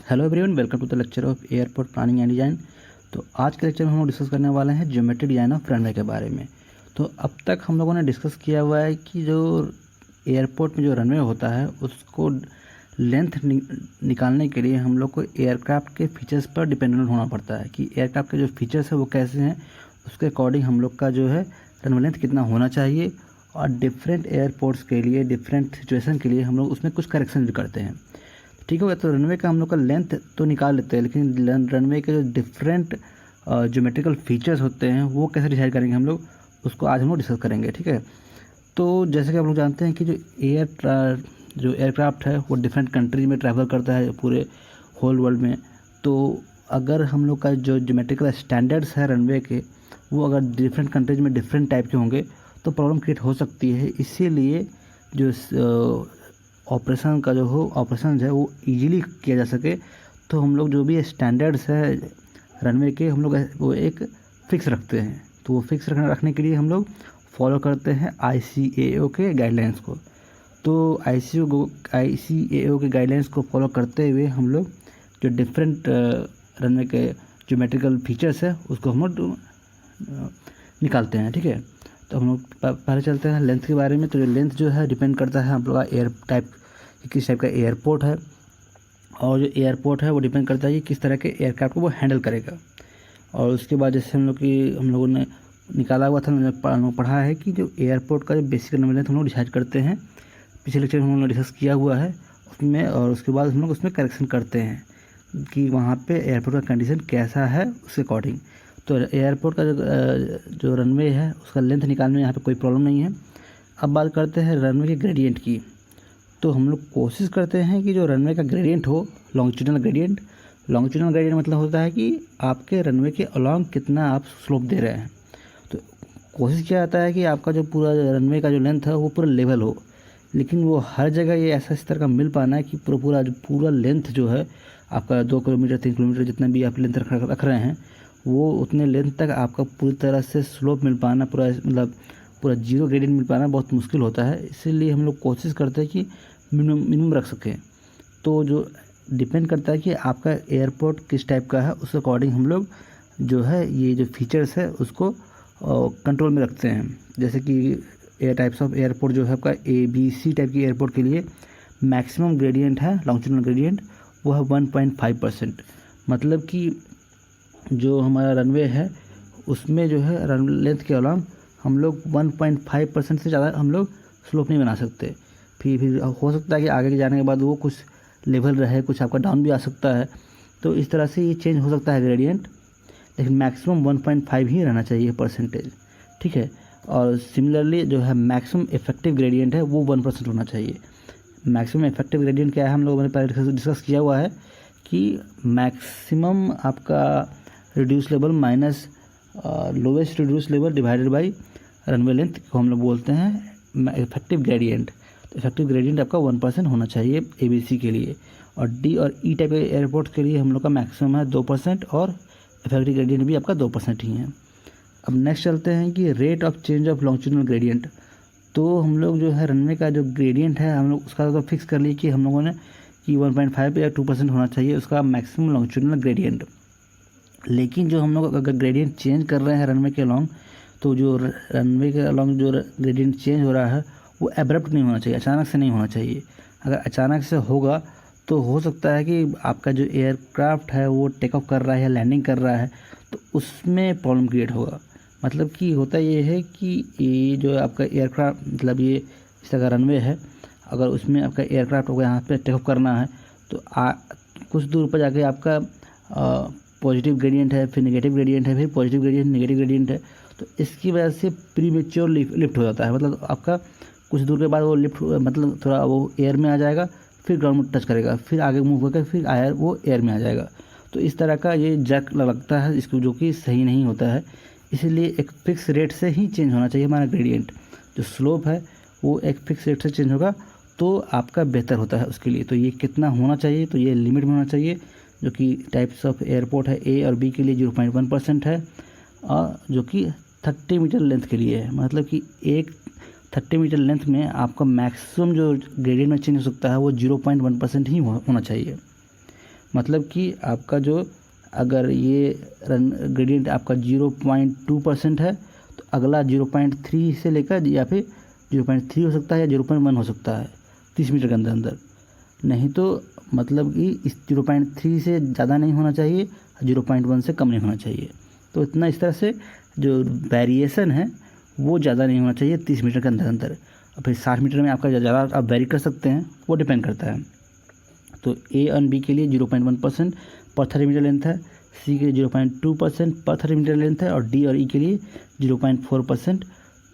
Hello everyone, welcome to the lecture of airport planning and design. तो आज के lecture में हम लोग डिस्कस करने वाले हैं ज्योमेट्रिक डिज़ाइन ऑफ रनवे के बारे में। तो अब तक हम लोगों ने डिस्कस किया हुआ है कि जो एयरपोर्ट में जो रनवे होता है उसको लेंथ निकालने के लिए हम लोग को एयरक्राफ्ट के फीचर्स पर डिपेंडेंट होना पड़ता है कि एयरक्राफ्ट के जो फीचर्स है वो कैसे हैं, उसके अकॉर्डिंग हम लोग का जो है रनवे लेंथ कितना होना चाहिए। और डिफरेंट एयरपोर्ट्स के लिए, डिफरेंट सिचुएशन के लिए हम लोग उसमें कुछ करेक्शन भी करते हैं। ठीक हो गया। तो रनवे का हम लोग का लेंथ तो निकाल लेते हैं, लेकिन रनवे के जो डिफरेंट ज्योमेट्रिकल फीचर्स होते हैं वो कैसे डिसाइड करेंगे हम लोग, उसको आज हम लोग डिस्कस करेंगे। ठीक है। तो जैसे कि आप लोग जानते हैं कि जो एयरक्राफ्ट है वो डिफरेंट कंट्रीज में ट्रैवल करता है पूरे होल वर्ल्ड में। तो अगर हम लोग का जो ज्योमेट्रिकल स्टैंडर्ड्स है रनवे के वो अगर डिफरेंट कंट्रीज में डिफरेंट टाइप के होंगे तो प्रॉब्लम क्रिएट हो सकती है। इसीलिए जो ऑपरेशन है वो इजीली किया जा सके तो हम लोग जो भी स्टैंडर्ड्स है रनवे के हम लोग वो एक फ़िक्स रखते हैं। तो वो फिक्स रखने के लिए हम लोग फॉलो करते हैं ICAO के गाइडलाइंस को। तो ICAO के गाइडलाइंस को फॉलो करते हुए हम लोग जो डिफरेंट रनवे के ज्योमेट्रिकल फीचर्स है उसको हम लोग निकालते हैं। ठीक है। तो हम लोग पहले चलते हैं लेंथ के बारे में। तो लेंथ जो है डिपेंड करता है हम लोग का एयर टाइप, किस टाइप का एयरपोर्ट है, और जो एयरपोर्ट है वो डिपेंड करता है कि किस तरह के एयरक्राफ्ट को वो हैंडल करेगा। और उसके बाद जैसे हम लोगों ने निकाला हुआ था, मैंने पढ़ा है कि जो एयरपोर्ट का जो बेसिक नंबर लेंथ हम लोग डिसाइड करते हैं, पिछले लेक्चर में हम लोगों ने डिस्कस किया हुआ है उसमें। और उसके बाद हम लोग उसमें करेक्शन करते हैं कि वहाँ पे एयरपोर्ट का कंडीशन कैसा है उसके अकॉर्डिंग। तो एयरपोर्ट का जो रनवे है उसका लेंथ निकालने में यहाँ पे कोई प्रॉब्लम नहीं है। अब बात करते हैं रनवे के ग्रेडियंट की। तो हम लोग कोशिश करते हैं कि जो रनवे का ग्रेडियंट हो लॉन्गिट्यूडनल ग्रेडियंट। लॉन्गिट्यूडनल ग्रेडियंट मतलब होता है कि आपके रनवे के अलॉन्ग कितना आप स्लोप दे रहे हैं। तो कोशिश किया जाता है कि आपका जो पूरा रनवे का जो लेंथ है वो पूरा लेवल हो, लेकिन वो हर जगह ये ऐसा इस तरह का मिल पाना है कि पूरा लेंथ जो है आपका 2 किलोमीटर 3 किलोमीटर जितना भी आप लेंथ रख रहे हैं वो उतने लेंथ तक आपका पूरी तरह से स्लोप मिल पाना, पूरा जीरो ग्रेडियंट मिल पाना बहुत मुश्किल होता है। इसीलिए हम लोग कोशिश करते हैं कि मिनिमम रख सकें। तो जो डिपेंड करता है कि आपका एयरपोर्ट किस टाइप का है उस अकॉर्डिंग हम लोग जो है ये जो फीचर्स है उसको कंट्रोल में रखते हैं। जैसे कि एयर टाइप्स ऑफ एयरपोर्ट जो है आपका ABC टाइप की एयरपोर्ट के लिए मैक्सिमम ग्रेडियंट है लॉन्गिट्यूडनल ग्रेडियंट वो है 1.5%। मतलब कि जो हमारा रनवे है उसमें जो है रन लेंथ के अलॉन्ग हम लोग 1.5% से ज़्यादा हम लोग स्लोप नहीं बना सकते। फिर हो सकता है कि आगे जाने के बाद वो कुछ लेवल रहे, कुछ आपका डाउन भी आ सकता है। तो इस तरह से ये चेंज हो सकता है ग्रेडियंट, लेकिन मैक्सिमम 1.5 ही रहना चाहिए परसेंटेज। ठीक है। और सिमिलरली जो है मैक्सिमम इफेक्टिव ग्रेडियंट है वो 1% होना चाहिए। मैक्सिमम इफेक्टिव ग्रेडियंट क्या है हम लोगों ने पहले डिस्कस किया हुआ है कि मैक्सिमम आपका reduce level minus lowest reduce level divided by runway length को हम लोग बोलते हैं इफेक्टिव ग्रेडियंट। तो इफेक्टिव ग्रेडियंट आपका 1% होना चाहिए ABC के लिए। और D और E टाइप के एयरपोर्ट के लिए हम लोग का मैक्सिमम है 2% और इफेक्टिव ग्रेडियंट भी आपका 2% ही है। अब नेक्स्ट चलते हैं कि rate of change of longitudinal gradient. तो हम लोग जो है रनवे का जो ग्रेडियंट है हम लोग उसका तो फिक्स कर लिए कि हम लोगों ने कि 1.5 या 2% होना चाहिए उसका मैक्सिमम लॉन्गिट्यूडनल ग्रेडियंट। लेकिन जो हम लोग अगर ग्रेडियंट चेंज कर रहे हैं रनवे के अलॉन्ग, तो जो रनवे के अलॉन्ग जो ग्रेडियंट चेंज हो रहा है वो एब्रप्ट नहीं होना चाहिए, अचानक से नहीं होना चाहिए। अगर अचानक से होगा तो हो सकता है कि आपका जो एयरक्राफ्ट है वो टेक ऑफ कर रहा है या लैंडिंग कर रहा है तो उसमें प्रॉब्लम क्रिएट होगा। मतलब कि होता ये है कि ये जो आपका एयरक्राफ्ट मतलब ये इस तरह का रनवे है, अगर उसमें आपका एयरक्राफ्ट को यहाँ पे टेक ऑफ करना है तो कुछ दूर पर जाके आपका पॉजिटिव ग्रेडियंट है, फिर नेगेटिव ग्रेडियंट है, फिर पॉजिटिव ग्रेडियंट नेगेटिव ग्रेडियंट है। तो इसकी वजह से प्रीमेच्योर लिफ्ट हो जाता है। मतलब आपका कुछ दूर के बाद वो लिफ्ट मतलब थोड़ा वो एयर में आ जाएगा, फिर ग्राउंड में टच करेगा, फिर आगे मूव होकर फिर वो एयर में आ जाएगा। तो इस तरह का ये जैक लगता है इसको, जो कि सही नहीं होता है। इसीलिए एक फिक्स रेट से ही चेंज होना चाहिए हमारा ग्रेडियंट। जो स्लोप है वो एक फिक्स रेट से चेंज होगा तो आपका बेहतर होता है उसके लिए। तो ये कितना होना चाहिए, तो ये लिमिट में होना चाहिए, जो कि टाइप्स ऑफ एयरपोर्ट है A और B के लिए 0.1% है, और जो कि 30 मीटर लेंथ के लिए है। मतलब कि एक 30 मीटर लेंथ में आपका मैक्सिमम जो ग्रेडियंट में चेंज हो सकता है वो 0.1% ही होना चाहिए। मतलब कि आपका जो अगर ये ग्रेडियंट आपका 0.2% है तो अगला 0.3 से लेकर या फिर 0.3 हो सकता है या 0.1 हो सकता है 30 मीटर के अंदर अंदर। नहीं तो मतलब कि इस 0.3 से ज़्यादा नहीं होना चाहिए, 0.1 से कम नहीं होना चाहिए। तो इतना इस तरह से जो वेरिएशन है वो ज़्यादा नहीं होना चाहिए 30 मीटर के अंदर अंदर। और फिर 60 मीटर में आपका ज़्यादा आप वेरी कर सकते हैं, वो डिपेंड करता है। तो ए और बी के लिए 0.1% पर 30 मीटर लेंथ है, सी के लिए 0.2% पर 30 मीटर लेंथ है और डी और ई के लिए 0.4%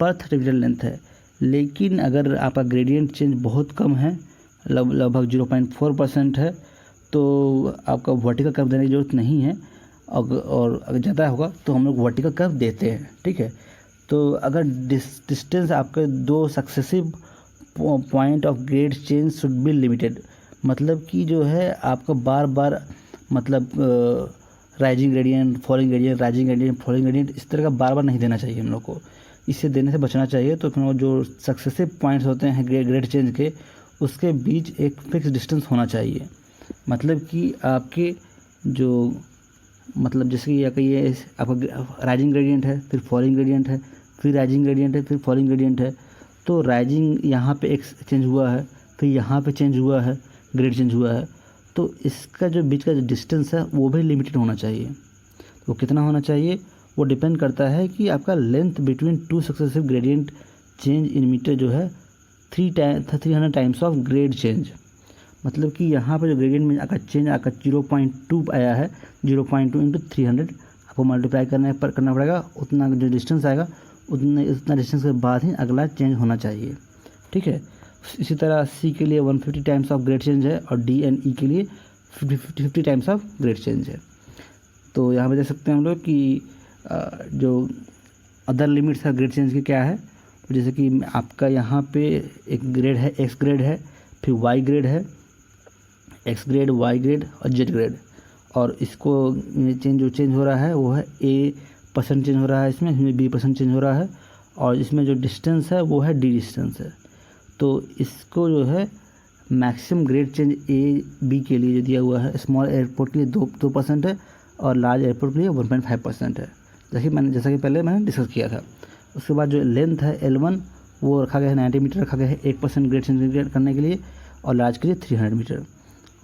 पर 30 मीटर लेंथ है। लेकिन अगर आपका ग्रेडियंट चेंज बहुत कम है, लगभग 0.4% है, तो आपका वर्टिकल कर्व देने की ज़रूरत नहीं है। और अगर ज़्यादा होगा तो हम लोग वर्टिकल कर्व देते हैं, ठीक है। तो अगर डिस्टेंस आपके दो successive point of grade change should be limited, मतलब कि जो है आपका बार बार मतलब rising gradient, falling gradient, rising gradient, falling gradient इस तरह का बार बार नहीं देना चाहिए हम लोग को। इससे देने से बचना चाहिए। तो फिर जो सक्सेसिव पॉइंट्स होते हैं ग्रेड चेंज के, उसके बीच एक फिक्स डिस्टेंस होना चाहिए। मतलब कि आपके जो मतलब जैसे कि ये आपका राइजिंग ग्रेडियंट है, फिर फॉलिंग ग्रेडियंट है, फिर राइजिंग ग्रेडियंट है, फिर फॉलिंग ग्रेडियंट है। तो राइजिंग यहाँ पे एक चेंज हुआ है, फिर यहाँ पे चेंज हुआ है, ग्रेड चेंज हुआ है। तो इसका जो बीच का जो डिस्टेंस है वो भी लिमिटेड होना चाहिए। वो कितना होना चाहिए वो डिपेंड करता है कि आपका length between two successive gradient change in metre जो है 300 टाइम्स ऑफ ग्रेड चेंज। मतलब कि यहाँ पर जो ग्रेडियंट में आपका चेंज आपका 0.2 आया है, 0.2 इंटू 300 आपको मल्टीप्लाई करना पड़ेगा। उतना जो डिस्टेंस आएगा उतना डिस्टेंस के बाद ही अगला चेंज होना चाहिए, ठीक है। इसी तरह सी के लिए 150 टाइम्स ऑफ ग्रेड चेंज है और डी एंड ई के लिए 50 टाइम्स ऑफ ग्रेड चेंज है। तो यहाँ पे देख सकते हैं हम लोग कि जो अदर लिमिट्स है ग्रेड चेंज की क्या है। जैसे कि आपका यहाँ पे एक ग्रेड है, एक्स ग्रेड है, फिर वाई ग्रेड है, एक्स ग्रेड, वाई ग्रेड और जेड ग्रेड। और इसको चेंज हो रहा है वो है A% चेंज हो रहा है, इसमें B% चेंज हो रहा है। और इसमें जो डिस्टेंस है वो है D डिस्टेंस है। तो इसको जो है maximum grade change A, B के लिए जो दिया हुआ है, स्मॉल एयरपोर्ट के लिए 2% है और लार्ज एयरपोर्ट के लिए 1.5% है, जैसा कि पहले मैंने डिस्कस किया था। उसके बाद जो लेंथ है L1 वो रखा गया है 90 मीटर रखा गया है 1% ग्रेड चेंज करने के लिए और लार्ज के लिए 300 मीटर।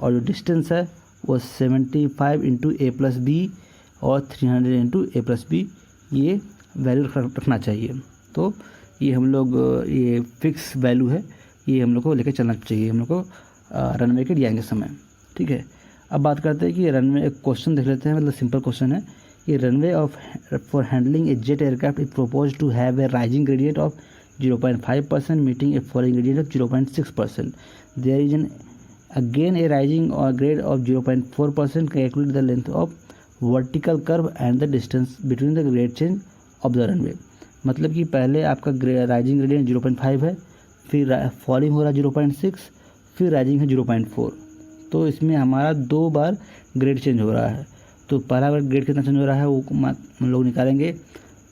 और जो डिस्टेंस है वो 75 इंटू A+B और 300 इंटू A+B ये वैल्यू रखना चाहिए। तो ये हम लोग ये फिक्स वैल्यू है, ये हम लोग को लेकर चलना चाहिए हम लोग को रनवे के जाएंगे समय, ठीक है। अब बात करते हैं कि रनवे एक क्वेश्चन देख लेते हैं, मतलब सिंपल क्वेश्चन है कि runway for handling a jet aircraft is propose to have a rising gradient of 0.5% meeting a falling gradient of 0.6%। There is an again a rising or grade of 0.4%. calculate the length of vertical curve and the distance between the grade change of the runway। मतलब कि पहले आपका rising gradient 0.5 है, फिर falling हो रहा है 0.6, फिर राइजिंग है 0.4। तो इसमें हमारा 2 बार ग्रेड चेंज हो रहा है। तो पहला बार ग्रेड कितना चेंज हो रहा है वो हम लोग निकालेंगे।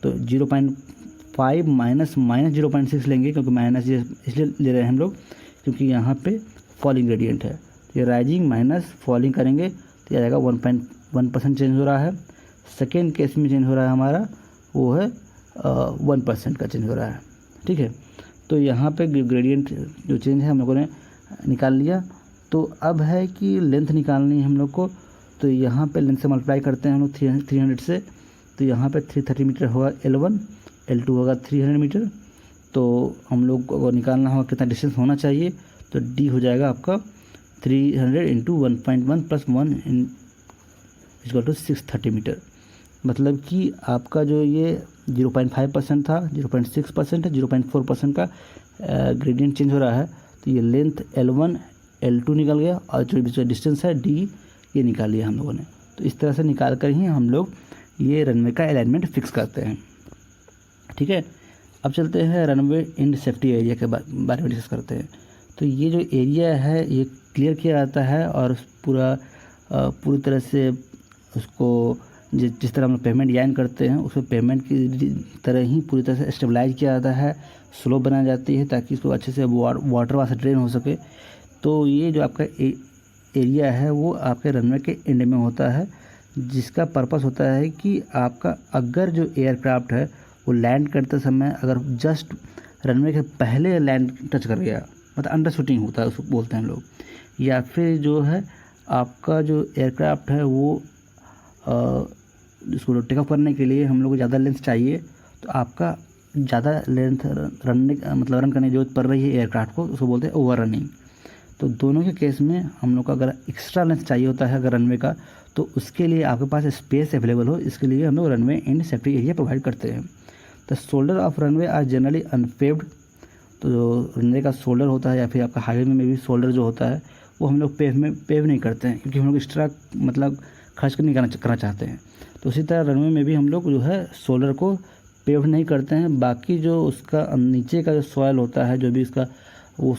तो 0.5 माइनस 0.6 लेंगे, क्योंकि माइनस ये इसलिए ले रहे हैं हम लोग क्योंकि यहाँ पे फॉलिंग ग्रेडियंट है। तो ये राइजिंग माइनस फॉलिंग करेंगे तो ये आएगा 1.1% चेंज हो रहा है। सेकेंड केस में चेंज हो रहा है हमारा वो है 1% का चेंज हो रहा है, ठीक है। तो यहाँ पे ग्रेडियंट जो चेंज है हम लोगों ने निकाल लिया। तो अब है कि लेंथ निकालनी है हम लोग को। तो यहाँ पे लेंथ से मल्टीप्लाई करते हैं हम लोग 300 से। तो यहाँ पे 330 मीटर होगा L1, L2 होगा 300 मीटर। तो हम लोग को निकालना होगा कितना डिस्टेंस होना चाहिए। तो डी हो जाएगा आपका 300 into 1.1 plus 1 equal to 630 metre. मतलब कि आपका जो ये 0.5% था, 0.6% है, 0.4% का ग्रेडियंट चेंज हो रहा है। तो ये लेंथ L1, L2 निकल गया और जो डिस्टेंस है D ये निकाल लिया हम लोगों ने। तो इस तरह से निकाल कर ही हम लोग ये रनवे का अलाइनमेंट फिक्स करते हैं, ठीक है। अब चलते हैं रनवे इन सेफ्टी एरिया के बारे में डिस्कस करते हैं। तो ये जो एरिया है ये क्लियर किया जाता है और पूरी तरह से उसको जिस तरह हम लोग पेमेंट याइन करते हैं उसमें पेमेंट की तरह ही पूरी तरह से स्टेबलाइज किया जाता है, स्लो बनाई जाती है ताकि इसको अच्छे से वाटर वहाँ से ड्रेन हो सके। तो ये जो आपका एरिया है वो आपके रनवे के एंड में होता है, जिसका पर्पस होता है कि आपका अगर जो एयरक्राफ्ट है वो लैंड करते समय अगर जस्ट रनवे के पहले लैंड टच कर गया, मतलब अंडर शूटिंग होता है उसको बोलते हैं हम लोग, या फिर जो है आपका जो एयरक्राफ्ट है वो इसको टेक ऑफ करने के लिए हम लोग को ज़्यादा लेंथ चाहिए, तो आपका ज़्यादा लेंथ रन करने की जरूरत पड़ रही है एयरक्राफ्ट को, उसको बोलते हैं ओवर रनिंग। तो दोनों के केस में हम लोग को अगर एक्स्ट्रा लेंथ चाहिए होता है अगर रनवे का, तो उसके लिए आपके पास स्पेस अवेलेबल हो, इसके लिए हम लोग runway end safety area provide करते हैं। The shoulder of runway are generally unpaved. तो जो रनवे का शोल्डर होता है या फिर आपका हाईवे में भी शोल्डर जो होता है वो हम लोग पेव नहीं करते हैं, क्योंकि हम लोग एक्स्ट्रा मतलब खर्च नहीं करना चाहते हैं। तो उसी तरह रनवे में भी हम लोग जो है शोल्डर को पेव नहीं करते हैं। बाकी जो उसका नीचे का जो सॉयल होता है, जो भी उसका वो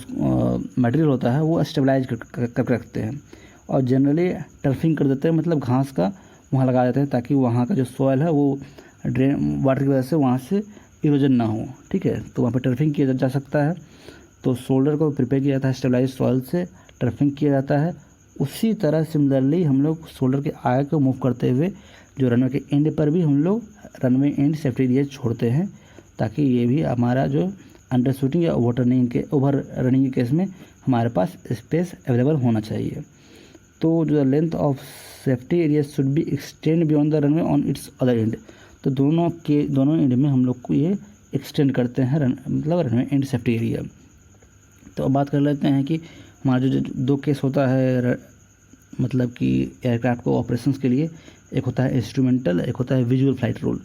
मटेरियल होता है वो स्टेबलाइज करके रखते हैं और जनरली टर्फिंग कर देते हैं, मतलब घास का वहाँ लगा देते हैं ताकि वहाँ का जो सॉयल है वो ड्रेन वाटर की वजह से वहाँ से इरोजन ना हो। ठीक है, तो वहाँ पर टर्फिंग किया जा सकता है। तो शोल्डर को प्रिपेयर किया जाता है स्टेबलाइज सॉइल से, टर्फिंग किया जाता है। उसी तरह सिमिलरली हम लोग शोल्डर के आगे को मूव करते हुए जो रनवे के एंड पर भी हम लोग रनवे एंड सेफ्टी एरिया छोड़ते हैं, ताकि ये भी हमारा जो अंडर शूटिंग या ओवर रनिंग के केस में हमारे पास स्पेस अवेलेबल होना चाहिए। तो जो length of safety area should be extend beyond the runway on it's other and. तो दोनों एंड में हम लोग को ये एक्सटेंड करते हैं मतलब रनवे एंड सेफ्टी एरिया। तो अब बात कर लेते हैं कि हमारा जो दो केस होता है मतलब कि एयरक्राफ्ट को ऑपरेशंस के लिए, एक होता है इंस्ट्रूमेंटल, एक होता है विजुअल फ्लाइट रूल।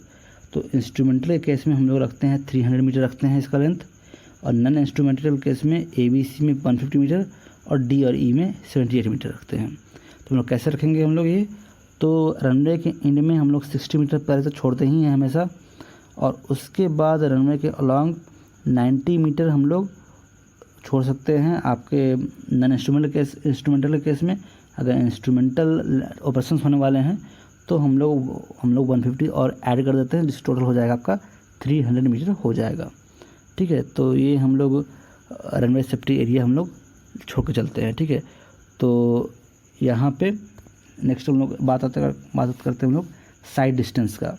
तो इंस्ट्रूमेंटल के केस में हम लोग रखते हैं 300 मीटर रखते हैं इसका लेंथ, और नॉन इंस्ट्रूमेंटल केस में ABC में 150 मीटर और D और E में 78 मीटर रखते हैं। तो हम लोग कैसे रखेंगे हम लोग ये, तो रनवे के एंड में हम लोग 60 मीटर पहले से छोड़ते ही हैं हमेशा, और उसके बाद रनवे के अलॉन्ग 90 मीटर हम लोग छोड़ सकते हैं आपके नॉन इंस्ट्रूमेंटल के केस में। अगर इंस्ट्रूमेंटल ऑपरेशंस होने वाले हैं तो हम लोग 150 और ऐड कर देते हैं, जिस टोटल हो जाएगा आपका 300 मीटर हो जाएगा। ठीक है, तो ये हम लोग रनवे सेफ्टी एरिया हम लोग छोड़ के चलते हैं। ठीक है, तो यहाँ पे नेक्स्ट हम लोग बात करते हैं हम लोग साइड डिस्टेंस का।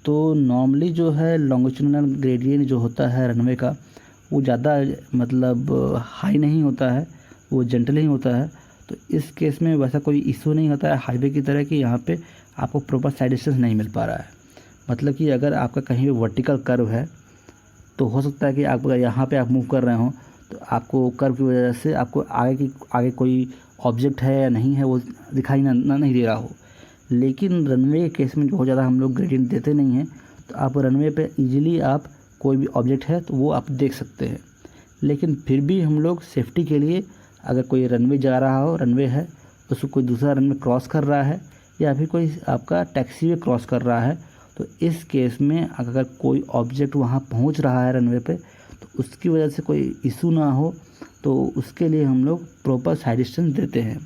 तो नॉर्मली जो है लॉन्गिट्यूडिनल ग्रेडियंट जो होता है रनवे का वो ज़्यादा मतलब हाई नहीं होता है, वो जेंटल ही होता है। तो इस केस में वैसा कोई इशू नहीं होता है हाईवे की तरह कि यहाँ पे आपको प्रॉपर साइड डिस्टेंस नहीं मिल पा रहा है। मतलब कि अगर आपका कहीं पे वर्टिकल कर्व है तो हो सकता है कि आप अगर यहाँ पे आप मूव कर रहे हो तो आपको कर्व की वजह से आपको आगे कोई ऑब्जेक्ट है या नहीं है वो दिखाई नहीं दे रहा हो। लेकिन रनवे के केस में बहुत ज़्यादा हम लोग ग्रेडियंट देते नहीं हैं, तो आप रनवे पे इजीली आप कोई भी ऑब्जेक्ट है तो वो आप देख सकते हैं। लेकिन फिर भी हम लोग सेफ्टी के लिए अगर कोई रनवे जा रहा हो, रनवे है उसको कोई दूसरा रनवे क्रॉस कर रहा है या फिर कोई आपका टैक्सी वे क्रॉस कर रहा है, तो इस केस में अगर कोई ऑब्जेक्ट वहाँ पहुँच रहा है रनवे पे तो उसकी वजह से कोई इशू ना हो, तो उसके लिए हम लोग प्रॉपर साइड डिस्टेंस देते हैं।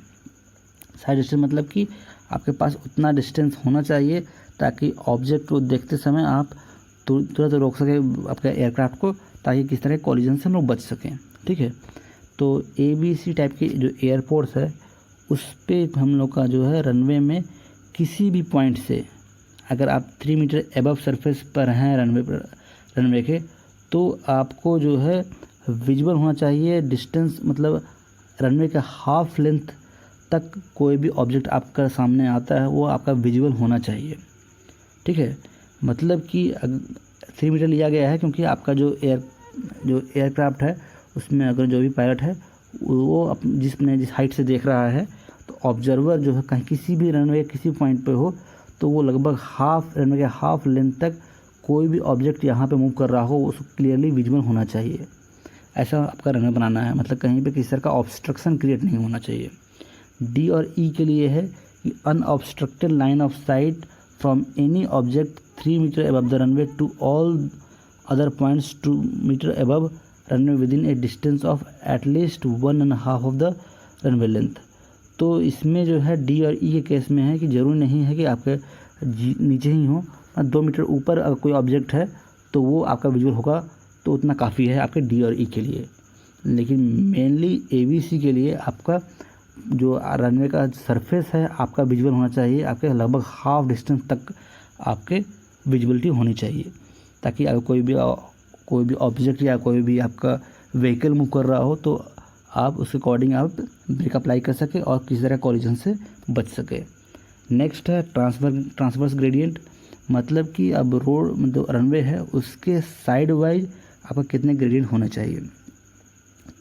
साइड डिस्टेंस मतलब कि आपके पास उतना डिस्टेंस होना चाहिए ताकि ऑब्जेक्ट को देखते समय आप तुरंत रोक सकें आपके एयरक्राफ्ट को, ताकि किस तरह के कॉलिजन से हम लोग बच सकें। ठीक है, तो ABC टाइप के जो एयरपोर्ट्स है उस पर हम लोग का जो है रनवे में किसी भी पॉइंट से अगर आप 3 मीटर एबव सरफेस पर हैं रनवे के, तो आपको जो है विजुअल होना चाहिए डिस्टेंस, मतलब रनवे का हाफ लेंथ तक कोई भी ऑब्जेक्ट आपका सामने आता है वो आपका विजुअल होना चाहिए। ठीक है, मतलब कि 3 मीटर लिया गया है क्योंकि आपका जो एयरक्राफ्ट है उसमें अगर जो भी पायलट है वो जिस हाइट से देख रहा है, तो ऑब्जर्वर जो है कहीं किसी भी रनवे किसी पॉइंट पे हो तो वो लगभग रनवे के हाफ लेंथ तक कोई भी ऑब्जेक्ट यहाँ पे मूव कर रहा हो उसको क्लियरली विजुअल होना चाहिए। ऐसा आपका रनवे बनाना है, मतलब कहीं पे किसी तरह का ऑब्स्ट्रक्शन क्रिएट नहीं होना चाहिए। D और E के लिए है कि unobstructed line of sight from any object 3 metre above the runway to all other points 2 metre above runway within a distance of at least 1.5 of the runway length. तो इसमें जो है D और E के केस में है कि ज़रूरी नहीं है कि आपके नीचे ही हो, 2 मीटर ऊपर अगर कोई ऑब्जेक्ट है तो वो आपका विजुअल होगा, तो उतना काफ़ी है आपके डी और ई के लिए। लेकिन मेनली ABC के लिए आपका जो रनवे का सरफेस है आपका विजुअल होना चाहिए, आपके लगभग हाफ डिस्टेंस तक आपके विजिबिलिटी होनी चाहिए, ताकि अगर कोई भी ऑब्जेक्ट या कोई भी आपका व्हीकल मूव कर रहा हो तो आप उसके अकॉर्डिंग आप ब्रेक अप्लाई कर सकें और किसी तरह कॉलिजन से बच सके। नेक्स्ट है ट्रांसवर्स ग्रेडियंट, मतलब कि अब रोड मतलब रनवे है उसके साइड वाइज आपका कितने ग्रेडियंट होने चाहिए।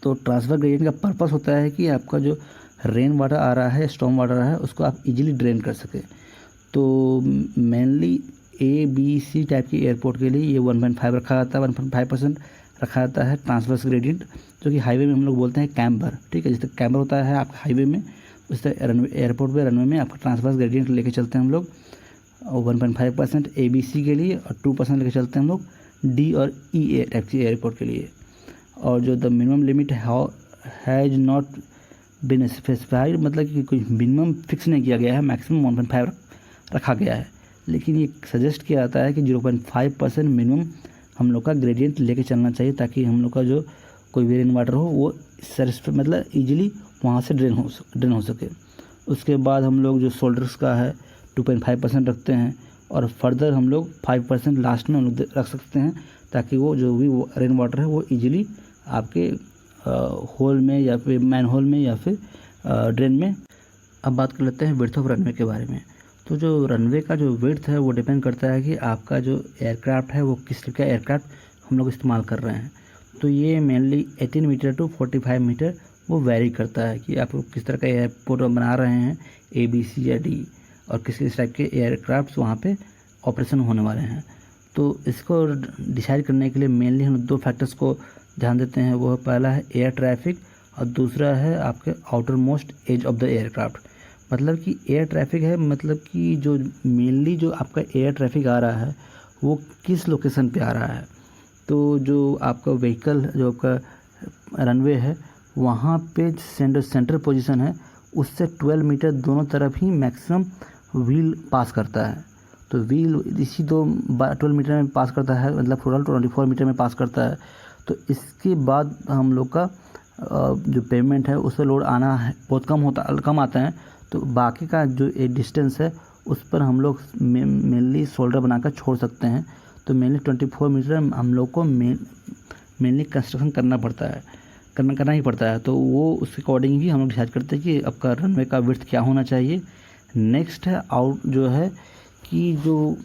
तो ट्रांसफर ग्रेडियंट का पर्पस होता है कि आपका जो रेन वाटर आ रहा है, स्टॉर्म वाटर आ रहा है, उसको आप इजीली ड्रेन कर सकें। तो मेनली ABC टाइप की एयरपोर्ट के लिए ये 1.5 रखा जाता है, 1.5% रखा जाता है ट्रांसवर्स ग्रेडियंट, जो कि हाईवे में हम लोग बोलते हैं कैम्बर। ठीक है, जैसे कैम्बर होता है आपका हाईवे में, उस तरह रनवे एयरपोर्ट पे रनवे में आपका ट्रांसवर्स ग्रेडियंट लेके चलते हैं हम लोग। 1.5% ABC के लिए और 2% लेके चलते हैं हम लोग D और E टाइप की एयरपोर्ट के लिए। और जो the minimum limit has not been specified, मतलब कि कोई मिनिमम फिक्स नहीं किया गया है, मैक्सिमम 1.5 रखा गया है, लेकिन ये सजेस्ट किया जाता है कि 0.5% मिनिमम हम लोग का ग्रेडियंट लेके चलना चाहिए, ताकि हम लोग का जो कोई भी रेन वाटर हो वो मतलब ईजिली वहाँ से ड्रेन हो सके। उसके बाद हम लोग जो शोल्डर्स का है 2.5% रखते हैं, और फर्दर हम लोग 5% लास्ट में हम लोग रख सकते हैं, ताकि वो जो भी रेन वाटर है वो ईजिली आपके होल में या फिर मैन होल में या फिर ड्रेन में। अब बात कर लेते हैं विड्थ ऑफ रनवे के बारे में। तो जो रनवे का जो विड्थ है वो डिपेंड करता है कि आपका जो एयरक्राफ्ट है वो किस तरह का एयरक्राफ्ट हम लोग इस्तेमाल कर रहे हैं। तो ये मेनली 18 मीटर टू 45 मीटर वो वेरी करता है कि आप किस तरह का एयरपोर्ट बना रहे हैं, ABC या D, और किस टाइप के एयरक्राफ्ट वहाँ पे ऑपरेशन होने वाले हैं। तो इसको डिसाइड करने के लिए मेनली हम 2 फैक्टर्स को ध्यान देते हैं। वो पहला है एयर ट्रैफिक और दूसरा है आपके outermost edge of the aircraft. मतलब कि एयर ट्रैफिक है, मतलब कि जो मेनली जो आपका एयर ट्रैफिक आ रहा है वो किस लोकेशन पे आ रहा है। तो जो आपका व्हीकल जो आपका रनवे है वहाँ पे सेंटर पोजीशन है उससे 12 मीटर दोनों तरफ ही मैक्सिमम व्हील पास करता है। तो व्हील इसी 12 मीटर में पास करता है, मतलब टोटल 24 मीटर में पास करता है। तो इसके बाद हम लोग का जो पेमेंट है उस पर लोड आना है बहुत कम आता है। तो बाकी का जो एक डिस्टेंस है उस पर हम लोग मेनली शोल्डर बनाकर छोड़ सकते हैं। तो मेनली 24 मीटर हम लोग को मेनली कंस्ट्रक्शन करना ही पड़ता है। तो वो उसके अकॉर्डिंग ही हम लोग डिसाइड करते हैं कि आपका रनवे का विड्थ क्या होना चाहिए। नेक्स्ट है जो है कि जो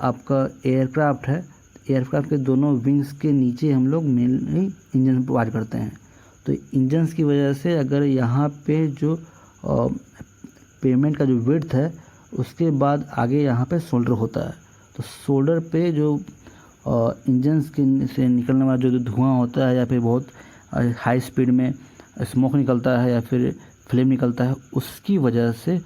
आपका एयरक्राफ्ट है, एयरक्राफ्ट के दोनों विंग्स के नीचे हम लोग मेनली इंजन प्रोवाइड करते हैं। तो इंजन्स की वजह से अगर यहाँ पे जो पेमेंट का जो विड्थ है उसके बाद आगे यहाँ पे शोल्डर होता है। तो शोल्डर पे जो इंजन्स के से निकलने वाला जो धुआं होता है या फिर बहुत हाई स्पीड में स्मोक निकलता है या फिर फ्लेम निकलता है, उसकी वजह से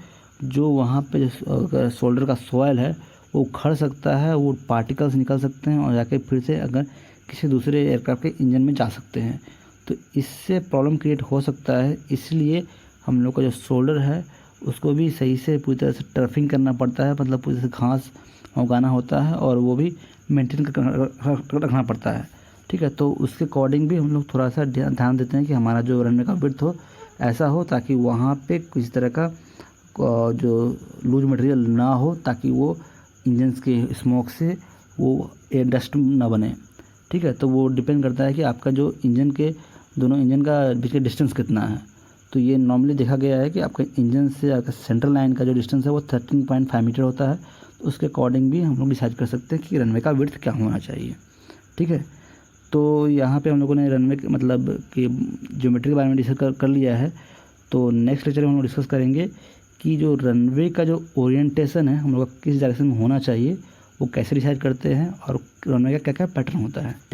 जो वहाँ पे जो शोल्डर का सॉइल है वो उखड़ सकता है, वो पार्टिकल्स निकल सकते हैं और जाके फिर से अगर किसी दूसरे एयरक्राफ्ट के इंजन में जा सकते हैं। तो इससे प्रॉब्लम क्रिएट हो सकता है। इसलिए हम लोग का जो शोल्डर है उसको भी सही से पूरी तरह से टर्फिंग करना पड़ता है, मतलब पूरी तरह से घास उगाना होता है और वो भी मेंटेन रखना पड़ता है। ठीक है, तो उसके अकॉर्डिंग भी हम लोग थोड़ा सा ध्यान देते हैं कि हमारा जो रनवे का विड्थ हो ऐसा हो ताकि वहाँ पे किसी तरह का जो लूज मटेरियल ना हो, ताकि वो इंजन्स के स्मोक से वो एयर डस्ट ना बने। ठीक है, तो वो डिपेंड करता है कि आपका जो दोनों इंजन का बीच का डिस्टेंस कितना है। तो ये नॉर्मली देखा गया है कि आपका इंजन से आपका सेंट्रल लाइन का जो डिस्टेंस है वो 13.5 मीटर होता है। तो उसके अकॉर्डिंग भी हम लोग डिसाइड कर सकते हैं कि रनवे का विड्थ क्या होना चाहिए। ठीक है, तो यहाँ पे हम लोगों ने रनवे के मतलब कि ज्योमेट्री के बारे में डिस्कस कर लिया है। तो नेक्स्ट लेक्चर में हम लोग डिस्कस करेंगे कि जो रनवे का जो ओरिएंटेशन है हम लोग का किस डायरेक्शन में होना चाहिए वो कैसे डिसाइड करते हैं और रनवे का क्या क्या पैटर्न होता है।